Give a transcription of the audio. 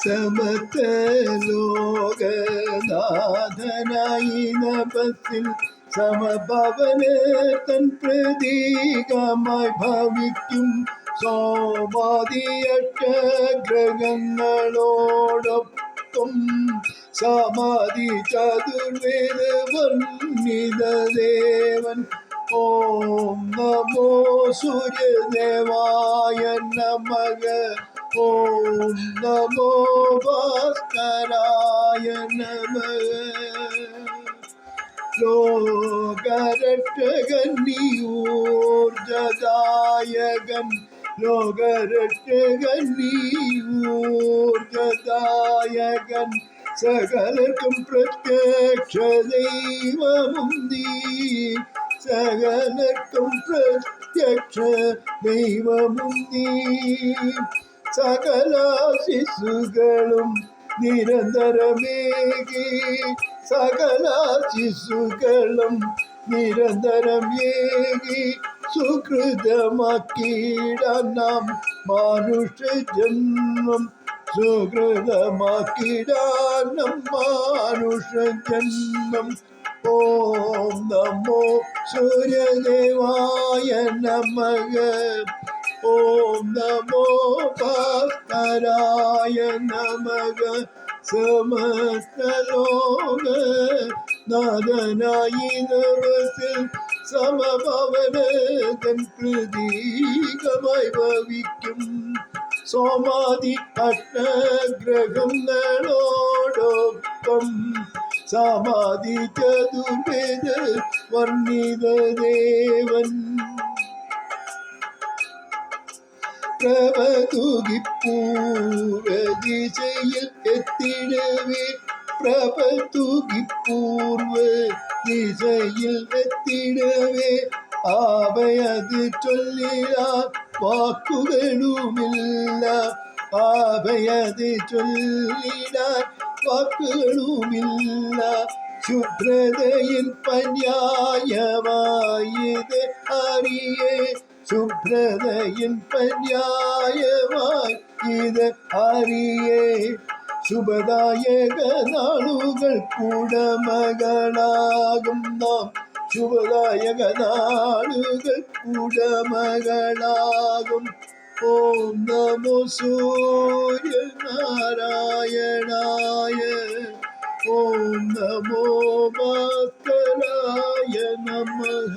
സമസ്ത ലോകനാഥനായി നഭസിൽ സമഭവന് തൻ പ്രതീകമായി ഭവിക്കും സോമാദിയഷ്ടഗ്രഹങ്ങളോടൊപ്പം സമാധി ചതുർവേദ വർണ്ണിതദേവൻ. ഓം നമോ സൂര്യദേവായ നമഃ. ഓം നമോ ഭാസ്കരായ നമഃ. ലോകരക്ഷകൻ ഊർജദായകൻ, ലോകരക്ഷകൻ ഊർജദായകൻ, സകലർക്കും പ്രത്യക്ഷ ദൈവമും നീ, സകലർക്കും പ്രത്യക്ഷ ദൈവമും നീ. സകല ശിശുക്കളും നിരന്തരമേകി, സകല ശിശുക്കളും നിരന്തരമേകി സുഹൃതമാക്കിയിടാൻ നാം മാനുഷജന്മം, സുഹൃതമാക്കിയിടാൻ നാം മാനുഷജന്മം. ഓം നമോ സൂര്യദേവായ നമഃ. ഓം നമോ ഭാസ്കരായ നമഃ. സമസ്ത ലോകനാഥനായി നഭസിൽ സമഭവന് തൻ പ്രതീകമായി ഭവിക്കും സോമാദി അഷ്ടഗ്രഹങ്ങളോടൊപ്പം സമാധി ചതുർവേദ വർണ്ണിതദേവൻ. പ്രഭതുകിപ്പൂർവദിശയിൽ എത്തിടവേ, പ്രഭതുകിപ്പൂർവ ദിശയിൽ എത്തിടവേ, ആവയത് ചൊല്ലിടാൻ വാക്കുകളുമില്ല, ആവയത് ചൊല്ലിടാൻ വാക്കുകളുമില്ല. ശുഭ്രതയിൽ പര്യായമായത് അറിയേ, ശുഭ്രതയിൽ പര്യായമായി ഇത് അറിയേ. ശുഭദായക നാളുകൾ കൂടമകളാകും നാം, ശുഭദായക നാളുകൾ കൂടമകളാകും. ഓം നമോ സൂര്യനാരായണായ. ഓം നമോ ഭാസ്കരായ നമഃ.